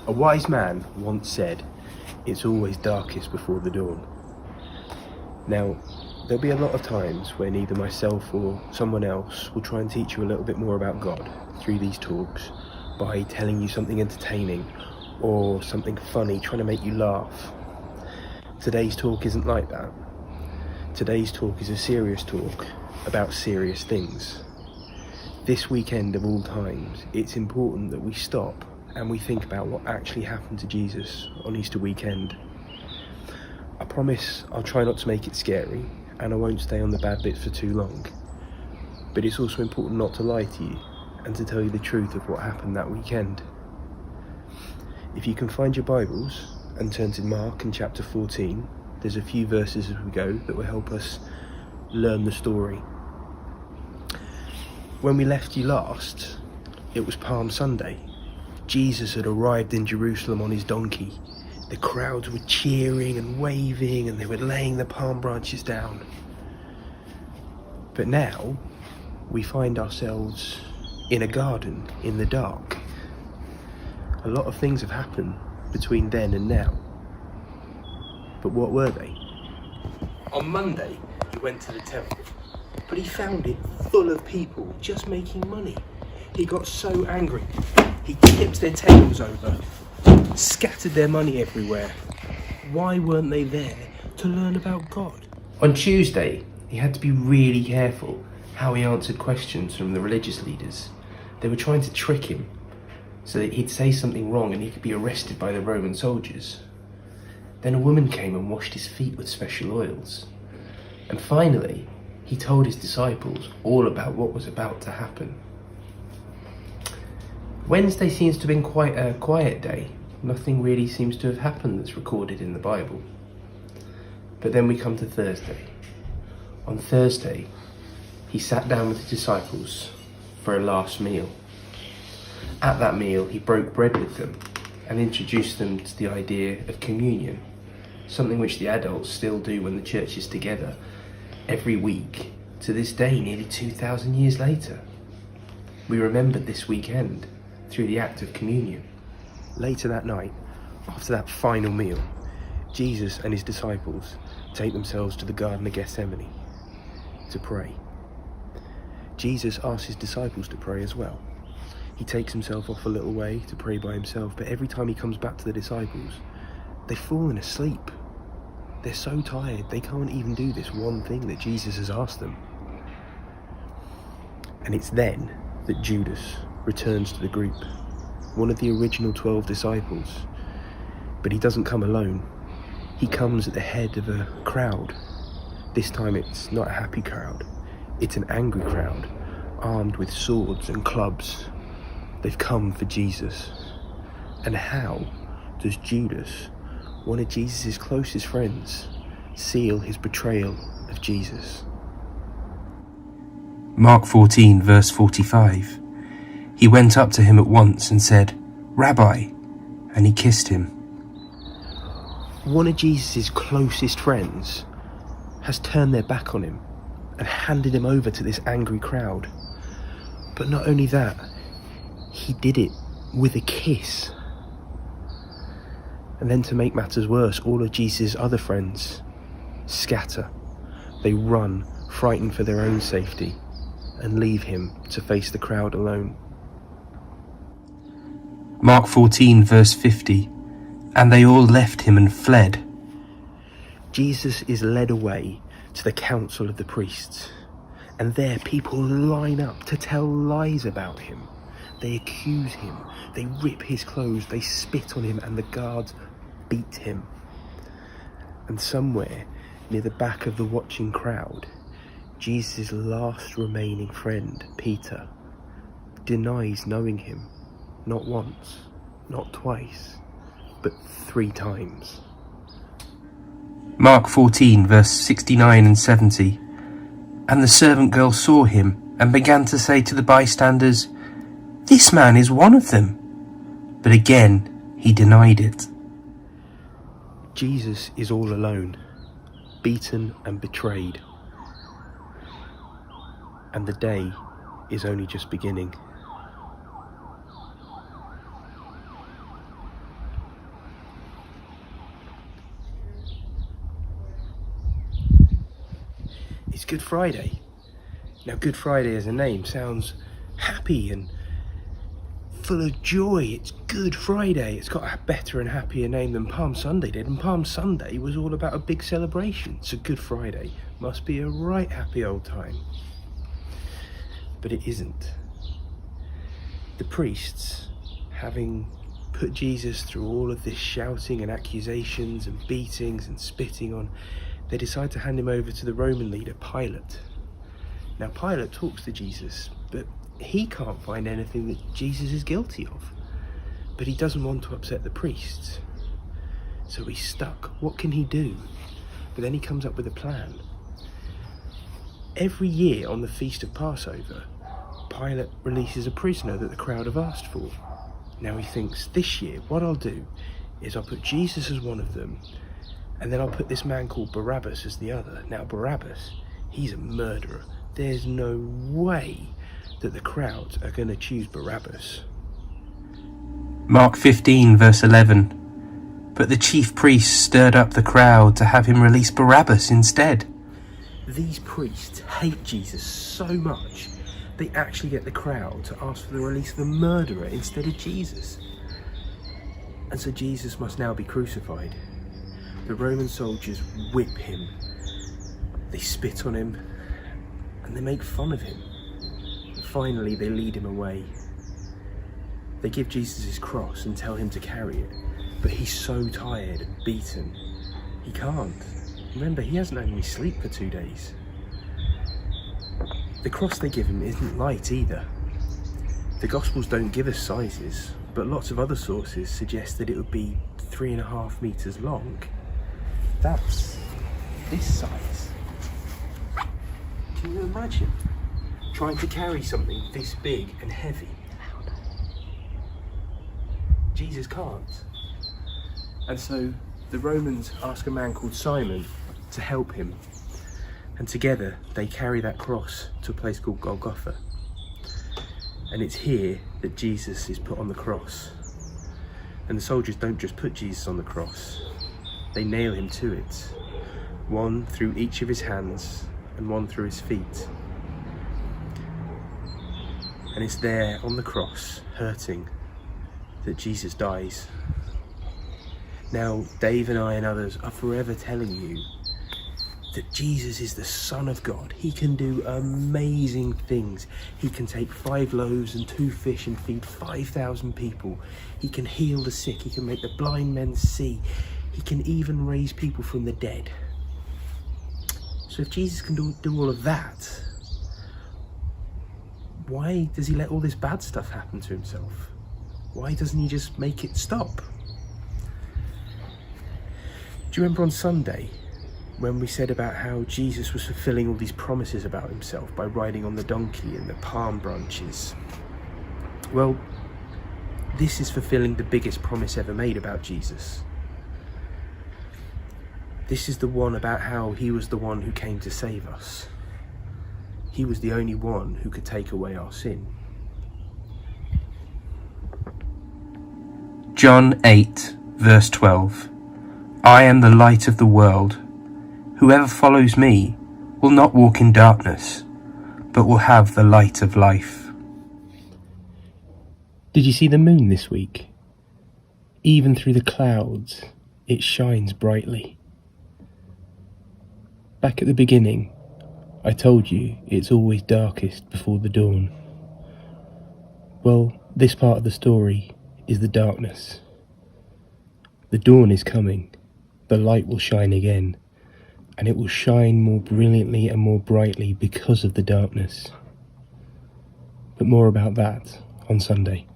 A wise man once said, "It's always darkest before the dawn." Now, there'll be a lot of times when either myself or someone else will try and teach you a little bit more about God through these talks by telling you something entertaining or something funny, trying to make you laugh. Today's talk isn't like that. Today's talk is a serious talk about serious things. This weekend of all times, it's important that we stop and we think about what actually happened to Jesus on Easter weekend. I promise I'll try not to make it scary, and I won't stay on the bad bits for too long. But it's also important not to lie to you and to tell you the truth of what happened that weekend. If you can find your Bibles and turn to Mark in chapter 14, there's a few verses as we go that will help us learn the story. When we left you last, it was Palm Sunday. Jesus had arrived in Jerusalem on his donkey. The crowds were cheering and waving, and they were laying the palm branches down. But now, we find ourselves in a garden in the dark. A lot of things have happened between then and now. But what were they? On Monday, he went to the temple, but he found it full of people just making money. He got so angry, he tipped their tables over, scattered their money everywhere. Why weren't they there to learn about God? On Tuesday, he had to be really careful how he answered questions from the religious leaders. They were trying to trick him so that he'd say something wrong and he could be arrested by the Roman soldiers. Then a woman came and washed his feet with special oils. And finally, he told his disciples all about what was about to happen. Wednesday seems to have been quite a quiet day. Nothing really seems to have happened that's recorded in the Bible. But then we come to Thursday. On Thursday, he sat down with his disciples for a last meal. At that meal, he broke bread with them and introduced them to the idea of communion, something which the adults still do when the church is together every week, to this day, nearly 2,000 years later. We remembered this weekend through the act of communion. Later that night, after that final meal, Jesus and his disciples take themselves to the Garden of Gethsemane to pray. Jesus asks his disciples to pray as well. He takes himself off a little way to pray by himself, but every time he comes back to the disciples, they've fallen asleep. They're so tired, they can't even do this one thing that Jesus has asked them. And it's then that Judas returns to the group, one of the original 12 disciples. But he doesn't come alone. He comes at the head of a crowd. This time it's not a happy crowd. It's an angry crowd, armed with swords and clubs. They've come for Jesus. And how does Judas, one of Jesus' closest friends, seal his betrayal of Jesus? Mark 14 verse 45. He went up to him at once and said, "Rabbi," and he kissed him. One of Jesus' closest friends has turned their back on him and handed him over to this angry crowd. But not only that, he did it with a kiss. And then to make matters worse, all of Jesus' other friends scatter. They run, frightened for their own safety, and leave him to face the crowd alone. Mark 14 verse 50. And they all left him and fled. Jesus is led away to the council of the priests, and there people line up to tell lies about him. They accuse him, they rip his clothes, they spit on him, and the guards beat him. And somewhere near the back of the watching crowd, Jesus' last remaining friend, Peter, denies knowing him, not once, not twice, but 3 times. Mark 14 verse 69 and 70. And the servant girl saw him and began to say to the bystanders, "This man is one of them." But again he denied it. Jesus is all alone, beaten and betrayed. And the day is only just beginning. It's Good Friday. Now, Good Friday as a name sounds happy and full of joy. It's Good Friday. It's got a better and happier name than Palm Sunday did, and Palm Sunday was all about a big celebration. So Good Friday must be a right happy old time. But it isn't. The priests, having put Jesus through all of this shouting and accusations and beatings and spitting on, they decide to hand him over to the Roman leader, Pilate. Now, Pilate talks to Jesus, but he can't find anything that Jesus is guilty of. But he doesn't want to upset the priests. So he's stuck. What can he do? But then he comes up with a plan. Every year on the Feast of Passover, Pilate releases a prisoner that the crowd have asked for. Now he thinks, this year, what I'll do is I'll put Jesus as one of them, and then I'll put this man called Barabbas as the other. Now Barabbas, he's a murderer. There's no way that the crowds are going to choose Barabbas. Mark 15 verse 11. But the chief priests stirred up the crowd to have him release Barabbas instead. These priests hate Jesus so much, they actually get the crowd to ask for the release of a murderer instead of Jesus. And so Jesus must now be crucified. The Roman soldiers whip him, they spit on him, and they make fun of him. Finally, they lead him away. They give Jesus his cross and tell him to carry it, but he's so tired and beaten, he can't. Remember, he hasn't had any sleep for 2 days. The cross they give him isn't light either. The Gospels don't give us sizes, but lots of other sources suggest that it would be 3.5 meters long. That's this size. Can you imagine trying to carry something this big and heavy? Jesus can't. And so the Romans ask a man called Simon to help him. And together they carry that cross to a place called Golgotha. And it's here that Jesus is put on the cross. And the soldiers don't just put Jesus on the cross, they nail him to it. One through each of his hands and one through his feet. And it's there on the cross, hurting, that Jesus dies. Now, Dave and I and others are forever telling you that Jesus is the Son of God. He can do amazing things. He can take 5 loaves and 2 fish and feed 5,000 people. He can heal the sick. He can make the blind men see. He can even raise people from the dead. So if Jesus can do all of that, why does he let all this bad stuff happen to himself? Why doesn't he just make it stop? Do you remember on Sunday when we said about how Jesus was fulfilling all these promises about himself by riding on the donkey and the palm branches? Well, this is fulfilling the biggest promise ever made about Jesus. This is the one about how he was the one who came to save us. He was the only one who could take away our sin. John 8 verse 12. I am the light of the world. Whoever follows me will not walk in darkness, but will have the light of life. Did you see the moon this week? Even through the clouds, it shines brightly. Back at the beginning, I told you it's always darkest before the dawn. Well, this part of the story is the darkness. The dawn is coming. The light will shine again, and it will shine more brilliantly and more brightly because of the darkness. But more about that on Sunday.